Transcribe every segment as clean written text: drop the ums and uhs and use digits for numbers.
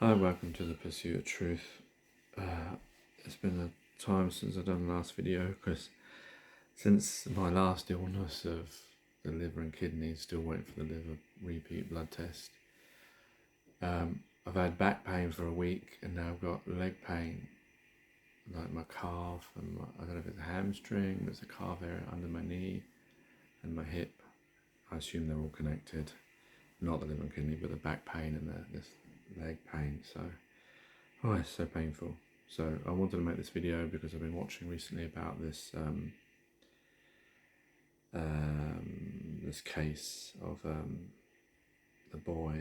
Hi, welcome to the Pursuit of Truth. It's been a time since I've done the last video because since my last illness of the liver and kidneys, still waiting for the liver repeat blood test. I've had back pain for a week and now I've got leg pain, like my calf and I don't know if it's a hamstring, there's a calf area under my knee and my hip. I assume they're all connected, not the liver and kidney, but the back pain and this leg pain. So, it's so painful. So I wanted to make this video because I've been watching recently about this this case of the boy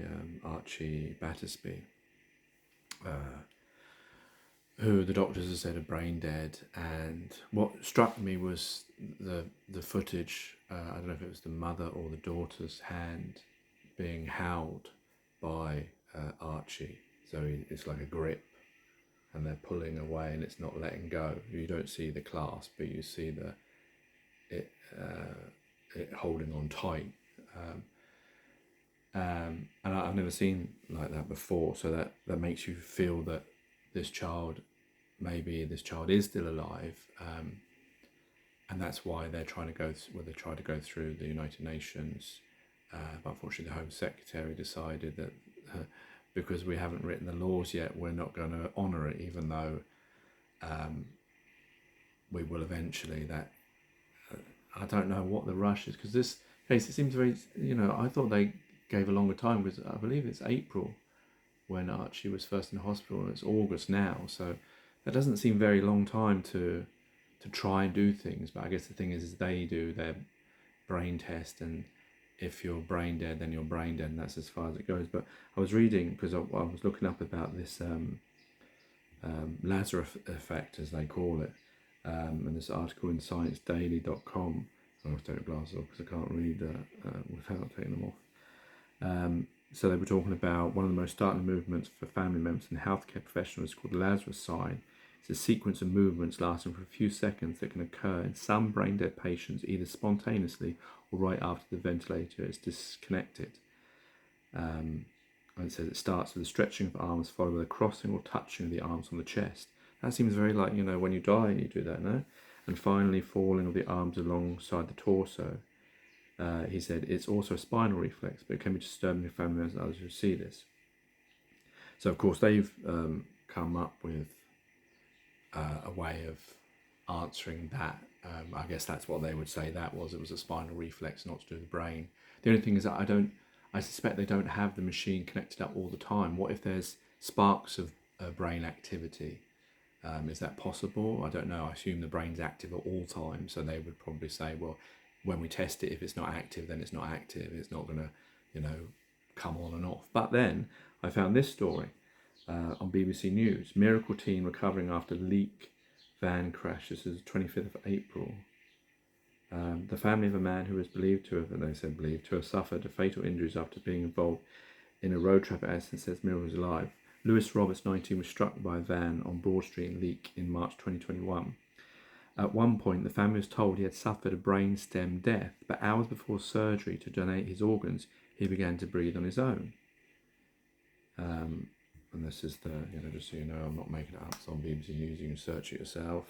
Archie Battersbee, who the doctors have said are brain dead. And what struck me was the footage. I don't know if it was the mother or the daughter's hand being held by Archie. So it's like a grip, and they're pulling away, and it's not letting go. You don't see the clasp, but you see it holding on tight. And I've never seen like that before. So that makes you feel that maybe this child is still alive, and that's why they're trying to go. They tried to go through the United Nations, but unfortunately, the Home Secretary decided that because we haven't written the laws yet, we're not going to honour it, even though we will eventually. That I don't know what the rush is, because this case, it seems very, I thought they gave a longer time, because I believe it's April when Archie was first in hospital, and it's August now, so that doesn't seem very long time to try and do things. But I guess the thing is they do their brain test, and if you're brain dead, then you're brain dead, and that's as far as it goes. But I was reading, because I was looking up about this Lazarus effect, as they call it, and this article in ScienceDaily.com. I have to take the glasses off because I can't read without taking them off. So they were talking about one of the most startling movements for family members and healthcare professionals called the Lazarus sign. It's a sequence of movements lasting for a few seconds that can occur in some brain-dead patients either spontaneously or right after the ventilator is disconnected. And it says it starts with the stretching of arms followed by the crossing or touching of the arms on the chest. That seems very like, when you die you do that, no? And finally falling of the arms alongside the torso. He said it's also a spinal reflex, but it can be disturbing if family members and others who see this. So of course they've come up with a way of answering that. I guess that's what they would say that was. It was a spinal reflex, not to do with the brain. The only thing is that I suspect they don't have the machine connected up all the time. What if there's sparks of brain activity? Is that possible? I don't know. I assume the brain's active at all times, so they would probably say, well, when we test it, if it's not active, then it's not active. It's not going to, come on and off. But then I found this story on BBC News. Miracle teen recovering after leak van crash. This is 25th of April. The family of a man who was believed to have suffered fatal injuries after being involved in a road traffic accident says Miracle is alive. Lewis Roberts, 19, was struck by a van on Broad Street in Leek in March 2021. At one point, the family was told he had suffered a brainstem death, but hours before surgery to donate his organs, he began to breathe on his own. And this is just so you know, I'm not making it up. It's on BBC News. You can search it yourself.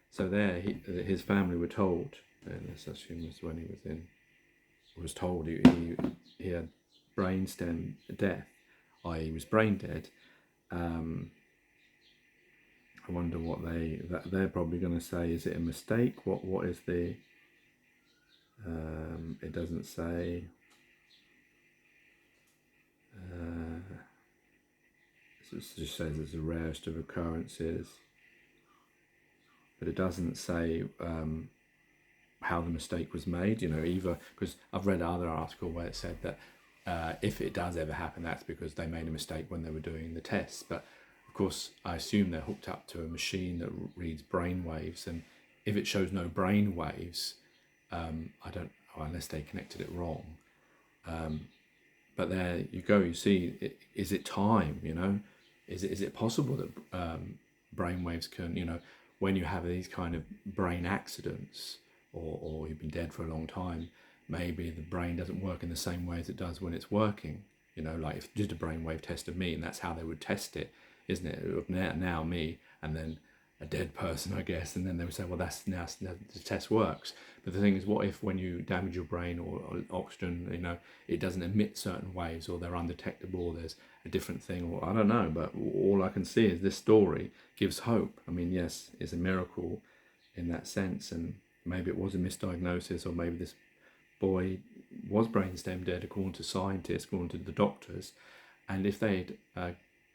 So there, his family were told, and let's assume this when he was told he had brainstem death, i.e. he was brain dead. I wonder what they're probably going to say. Is it a mistake? What is the? It doesn't say. It just says it's the rarest of occurrences, but it doesn't say how the mistake was made. Either because I've read another article where it said that if it does ever happen, that's because they made a mistake when they were doing the tests. But of course, I assume they're hooked up to a machine that reads brain waves, and if it shows no brain waves, unless they connected it wrong. But there you go. You see, is it time? Is it possible that brain waves can, when you have these kind of brain accidents, or you've been dead for a long time, maybe the brain doesn't work in the same way as it does when it's working. You know, like if you did a brainwave test of me, and that's how they would test it, isn't it? Of now me, and then a dead person, I guess, and then they would say, well, that's now the test works. But the thing is, what if when you damage your brain or oxygen, you know, it doesn't emit certain waves, or they're undetectable, or there's a different thing, or I don't know. But all I can see is this story gives hope. I mean, yes, it's a miracle in that sense, and maybe it was a misdiagnosis, or maybe this boy was brainstem dead according to scientists, according to the doctors, and if they'd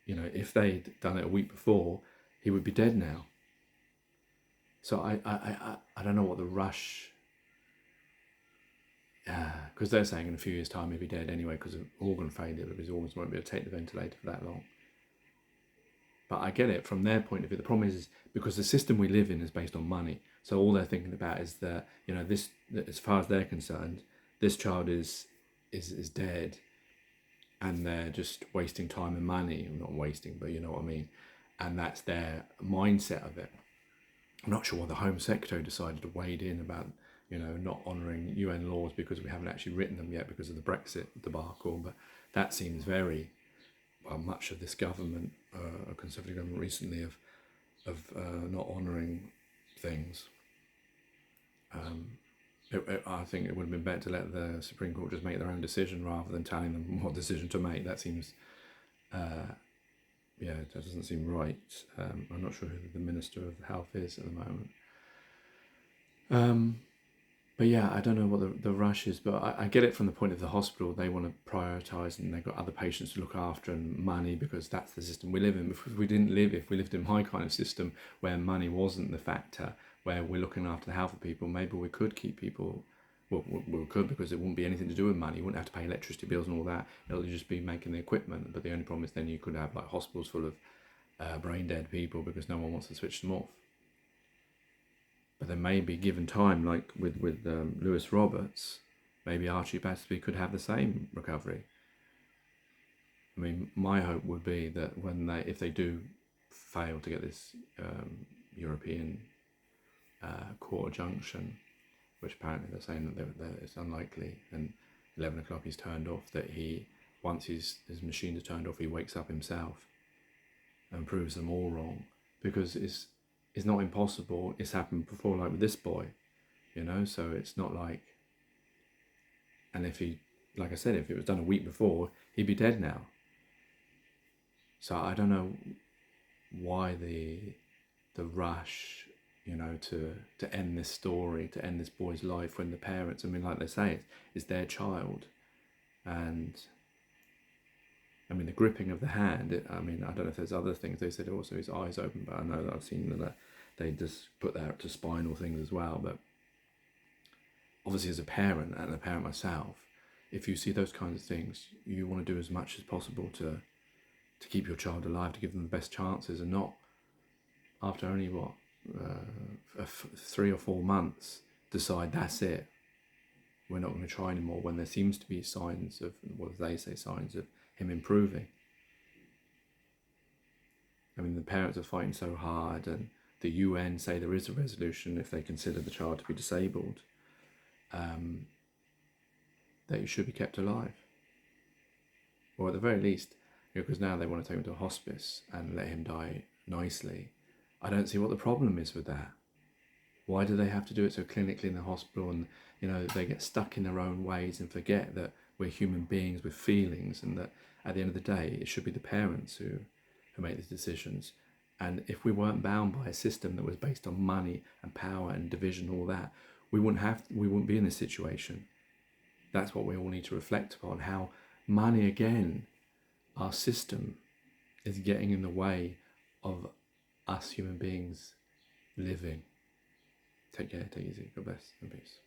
if they'd done it a week before, he would be dead now. So I don't know what the rush, because they're saying in a few years' time he'll be dead anyway because of organ failure, that his organs won't be able to take the ventilator for that long. But I get it from their point of view. The problem is because the system we live in is based on money. So all they're thinking about is that, you know, this, as far as they're concerned, this child is dead, and they're just wasting time and money. Not wasting, but you know what I mean. And that's their mindset of it. I'm not sure why the Home Secretary decided to wade in about, you know, not honouring UN laws because we haven't actually written them yet because of the Brexit debacle. But that seems very, well, much of this government, a Conservative government recently, of not honouring things. I think it would have been better to let the Supreme Court just make their own decision rather than telling them what decision to make. That seems, that doesn't seem right. I'm not sure who the Minister of Health is at the moment. But yeah, I don't know what the rush is, but I get it from the point of the hospital. They want to prioritise, and they've got other patients to look after and money, because that's the system we live in. If we lived in my kind of system where money wasn't the factor, where we're looking after the health of people, maybe we could keep people, well, we could, because it wouldn't be anything to do with money. You wouldn't have to pay electricity bills and all that. It'll just be making the equipment. But the only problem is then you could have like hospitals full of brain dead people because no one wants to switch them off. But then maybe given time, like with Lewis Roberts, maybe Archie Battersbee could have the same recovery. I mean, my hope would be that if they do fail to get this European court injunction, which apparently they're saying that it's unlikely, and 11 o'clock he's turned off, that once his machines are turned off, he wakes up himself and proves them all wrong, because it's not impossible. It's happened before, like with this boy, you know, so it's not like, and like I said, if it was done a week before, he'd be dead now. So I don't know why the rush, you know, to end this story, to end this boy's life, when the parents, I mean, like they say, it's their child. And I mean, the gripping of the hand, I don't know if there's other things. They said also his eyes open, but I know that I've seen that they just put that to spinal things as well. But obviously as a parent, and a parent myself, if you see those kinds of things, you want to do as much as possible to keep your child alive, to give them the best chances, and not after only 3 or 4 months decide that's it, we're not going to try anymore, when there seems to be signs of, what they say, signs of him improving. I mean, the parents are fighting so hard, and the UN say there is a resolution if they consider the child to be disabled, that he should be kept alive. Or at the very least, because now they want to take him to a hospice and let him die nicely. I don't see what the problem is with that. Why do they have to do it so clinically in the hospital, and, you know, they get stuck in their own ways and forget that we're human beings with feelings, and that at the end of the day, it should be the parents who make these decisions. And if we weren't bound by a system that was based on money and power and division, all that, we wouldn't be in this situation. That's what we all need to reflect upon, how money, again, our system, is getting in the way of us human beings living. Take care, take it easy, God bless, and peace.